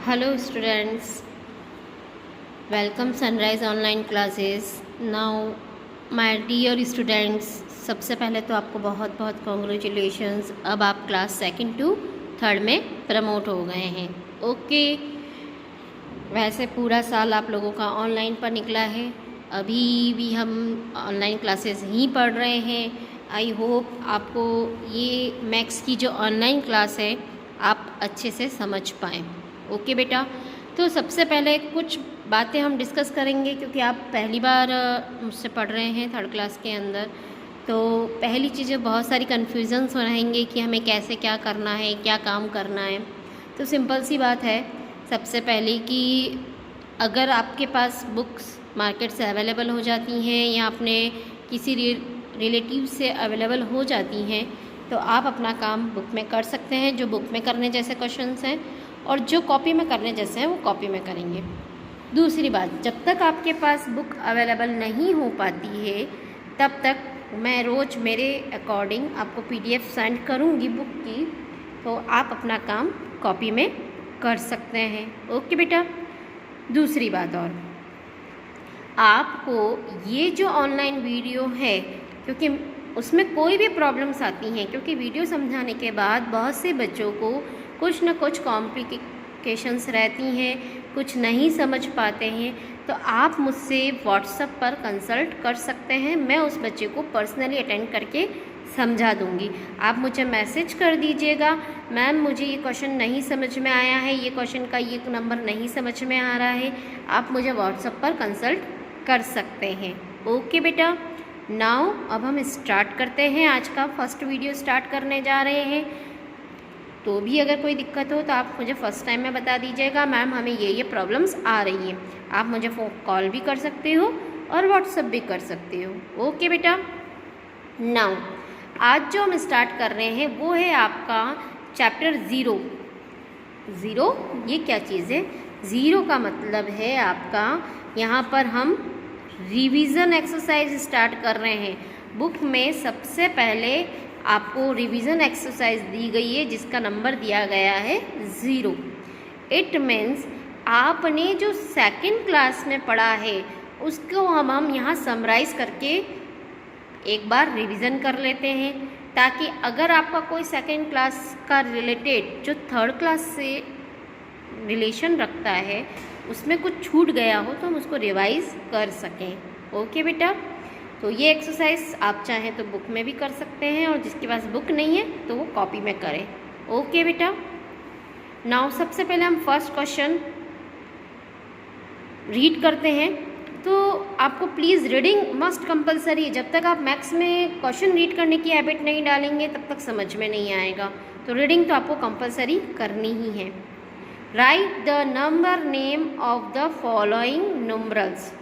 Hello students, welcome Sunrise online classes. Now my dear students, सबसे पहले तो आपको बहुत बहुत कॉन्ग्रेचुलेशंस। अब आप क्लास सेकंड टू थर्ड में प्रमोट हो गए हैं। ओके, वैसे पूरा साल आप लोगों का ऑनलाइन पर निकला है, अभी भी हम ऑनलाइन क्लासेस ही पढ़ रहे हैं। आई होप आपको ये मैथ्स की जो ऑनलाइन क्लास है आप अच्छे से समझ पाएँ। ओके बेटा, तो सबसे पहले कुछ बातें हम डिस्कस करेंगे क्योंकि आप पहली बार मुझसे पढ़ रहे हैं थर्ड क्लास के अंदर। तो पहली चीज़ें बहुत सारी कन्फ्यूज़न्स रहेंगे कि हमें कैसे क्या करना है, क्या काम करना है। तो सिंपल सी बात है, सबसे पहले कि अगर आपके पास बुक्स मार्केट से अवेलेबल हो जाती हैं या अपने किसी रिलेटिव से अवेलेबल हो जाती हैं तो आप अपना काम बुक में कर सकते हैं। जो बुक में करने जैसे क्वेश्चंस हैं और जो कॉपी में करने जैसे हैं वो कॉपी में करेंगे। दूसरी बात, जब तक आपके पास बुक अवेलेबल नहीं हो पाती है तब तक मैं रोज़ मेरे अकॉर्डिंग आपको पीडीएफ सेंड करूँगी बुक की, तो आप अपना काम कॉपी में कर सकते हैं। ओके बेटा। दूसरी बात, और आपको ये जो ऑनलाइन वीडियो है, क्योंकि उसमें कोई भी प्रॉब्लम्स आती हैं, क्योंकि वीडियो समझाने के बाद बहुत से बच्चों को कुछ न कुछ कॉम्प्लिकेशंस रहती हैं, कुछ नहीं समझ पाते हैं, तो आप मुझसे व्हाट्सएप पर कंसल्ट कर सकते हैं। मैं उस बच्चे को पर्सनली अटेंड करके समझा दूंगी। आप मुझे मैसेज कर दीजिएगा, मैम मुझे ये क्वेश्चन नहीं समझ में आया है, ये क्वेश्चन का ये नंबर नहीं समझ में आ रहा है। आप मुझे व्हाट्सएप पर कंसल्ट कर सकते हैं। ओके बेटा। नाउ अब हम स्टार्ट करते हैं। आज का फर्स्ट वीडियो स्टार्ट करने जा रहे हैं। तो भी अगर कोई दिक्कत हो तो आप मुझे फ़र्स्ट टाइम में बता दीजिएगा, मैम हमें ये प्रॉब्लम्स आ रही हैं। आप मुझे कॉल भी कर सकते हो और व्हाट्सएप भी कर सकते हो। ओके बेटा। नाउ आज जो हम स्टार्ट कर रहे हैं वो है आपका चैप्टर ज़ीरो। ये क्या चीज़ है? ज़ीरो का मतलब है आपका, यहाँ पर हम रिवीजन एक्सरसाइज स्टार्ट कर रहे हैं। बुक में सबसे पहले आपको रिवीजन एक्सरसाइज दी गई है जिसका नंबर दिया गया है 0। इट मीन्स आपने जो सेकंड क्लास में पढ़ा है उसको हम यहाँ समराइज़ करके एक बार रिवीजन कर लेते हैं, ताकि अगर आपका कोई सेकंड क्लास का रिलेटेड जो थर्ड क्लास से रिलेशन रखता है उसमें कुछ छूट गया हो तो हम उसको रिवाइज कर सकें। ओके बेटा। तो ये एक्सरसाइज आप चाहें तो बुक में भी कर सकते हैं और जिसके पास बुक नहीं है तो वो कॉपी में करें। ओके बेटा। नाउ सबसे पहले हम फर्स्ट क्वेश्चन रीड करते हैं। तो आपको प्लीज़ रीडिंग मस्ट कंपलसरी है। जब तक आप मैथ्स में क्वेश्चन रीड करने की हैबिट नहीं डालेंगे तब तक समझ में नहीं आएगा। तो रीडिंग तो आपको कंपलसरी करनी ही है। Right the number name of the following numerals.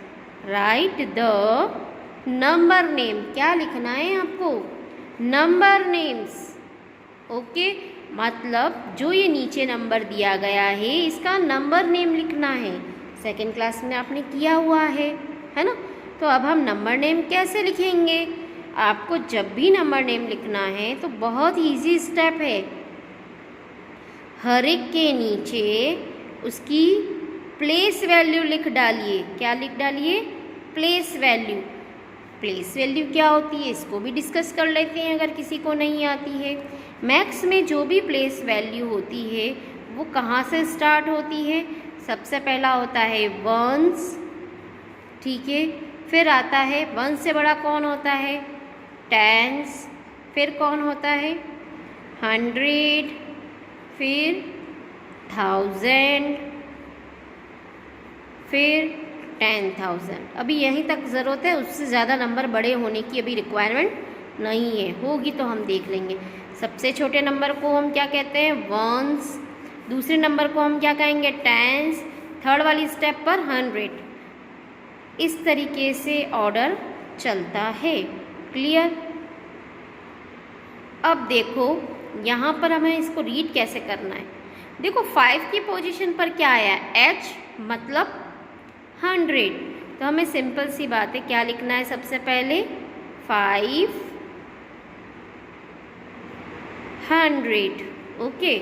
Right the number name, क्या लिखना है आपको? Number names. ओके, मतलब जो ये नीचे नंबर दिया गया है इसका नंबर नेम लिखना है। सेकंड क्लास में आपने किया हुआ है ना? तो अब हम नंबर नेम कैसे लिखेंगे? आपको जब भी नंबर नेम लिखना है तो बहुत ईजी स्टेप है। हर एक के नीचे उसकी प्लेस वैल्यू लिख डालिए। क्या लिख डालिए? Place value. प्लेस वैल्यू क्या होती है इसको भी डिस्कस कर लेते हैं अगर किसी को नहीं आती है। मैथ्स में जो भी प्लेस वैल्यू होती है वो कहाँ से स्टार्ट होती है? सबसे पहला होता है वंस, ठीक है। फिर आता है वन से बड़ा कौन होता है? टेंस। फिर कौन होता है? 100। फिर 1000। फिर 10,000। अभी यहीं तक ज़रूरत है, उससे ज़्यादा नंबर बड़े होने की अभी रिक्वायरमेंट नहीं है, होगी तो हम देख लेंगे। सबसे छोटे नंबर को हम क्या कहते हैं? वंस। दूसरे नंबर को हम क्या कहेंगे? टेंस। थर्ड वाली स्टेप पर 100। इस तरीके से ऑर्डर चलता है। क्लियर? अब देखो यहाँ पर हमें इसको रीड कैसे करना है। देखो 5 की पोजीशन पर क्या आया? H, मतलब 100। तो हमें सिंपल सी बात है, क्या लिखना है? सबसे पहले 500। ओके,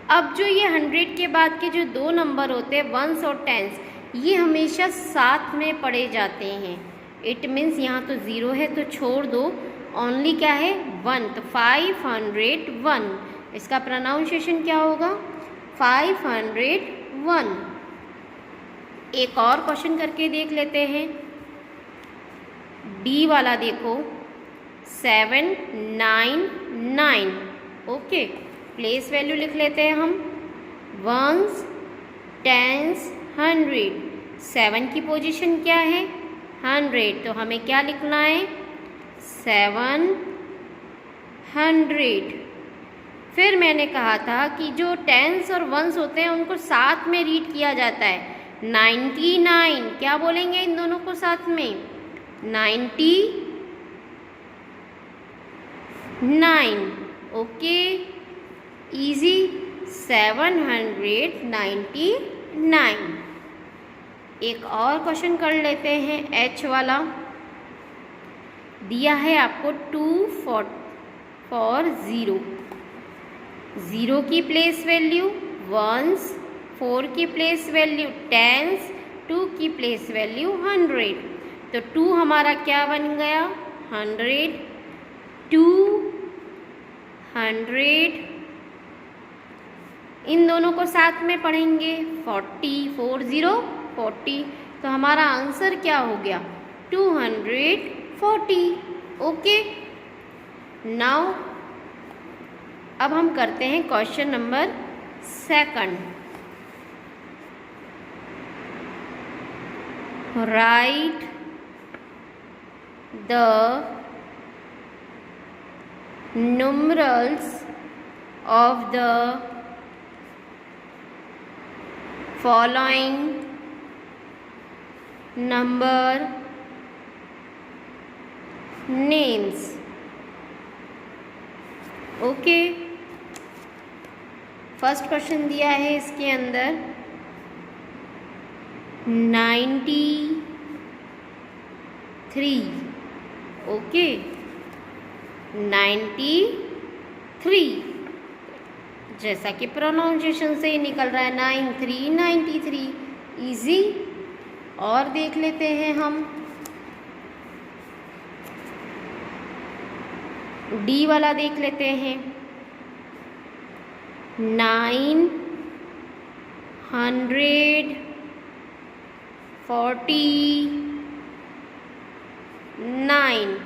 अब जो ये 100 के बाद के जो दो नंबर होते हैं वंस और टेंस, ये हमेशा साथ में पढ़े जाते हैं। इट मीन्स यहाँ तो 0 है तो छोड़ दो, ओनली क्या है 1, तो 501, इसका प्रोनाउंसिएशन क्या होगा 501। एक और क्वेश्चन करके देख लेते हैं, डी वाला देखो 799। ओके, प्लेस वैल्यू लिख लेते हैं हम, वंस, टेंस, 100। 7 की पोजीशन क्या है 100, तो हमें क्या लिखना है 700। फिर मैंने कहा था कि जो टेंस और वंस होते हैं उनको साथ में रीड किया जाता है। 99 क्या बोलेंगे इन दोनों को साथ में 99। Okay, easy, 799। एक और क्वेश्चन कर लेते हैं, एच वाला दिया है आपको 2 फॉर 0, 0 की प्लेस वैल्यू वंस, 4 की प्लेस वैल्यू टेंस, 2 की प्लेस वैल्यू 100। तो 2 हमारा क्या बन गया 100, 200। इन दोनों को साथ में पढ़ेंगे 40, 40। तो हमारा आंसर क्या हो गया 240। ओके, नाउ अब हम करते हैं question number 2। Right the numerals of the following number names। Okay, first question दिया है इसके अंदर 93। ओके, 93 जैसा कि प्रोनाउंसिएशन से ही निकल रहा है 93। इजी। और देख लेते हैं हम, डी वाला देख लेते हैं 949।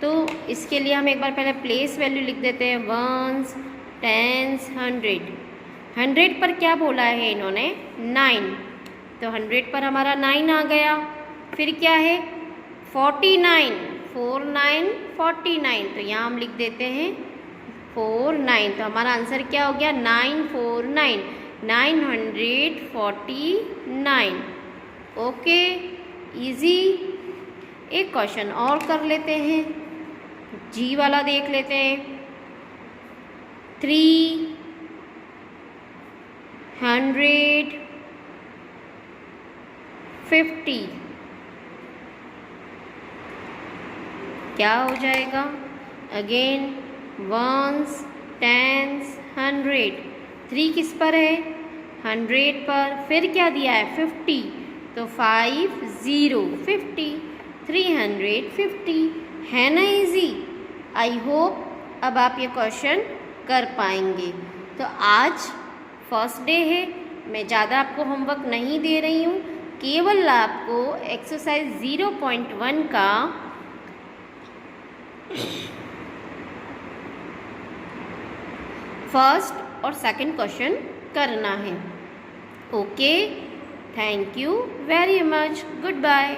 तो इसके लिए हम एक बार पहले प्लेस वैल्यू लिख देते हैं, वंस, टेंस, 100 पर क्या बोला है इन्होंने 9, तो 100 पर हमारा 9 आ गया। फिर क्या है 49, 49, तो यहाँ हम लिख देते हैं 49, तो हमारा आंसर क्या हो गया 949, 949। Okay, easy. एक क्वेश्चन और कर लेते हैं, जी वाला देख लेते हैं 350। क्या हो जाएगा अगेन वंस, टेंस, 100। 3 किस पर है 100 पर, फिर क्या दिया है 50, तो 50, 350 है ना इजी। आई होप अब आप ये क्वेश्चन कर पाएंगे। तो आज फर्स्ट डे है, मैं ज़्यादा आपको होमवर्क नहीं दे रही हूँ, केवल आपको एक्सरसाइज 0.1 का फर्स्ट और सेकंड क्वेश्चन करना है। Okay, thank you very much, good bye.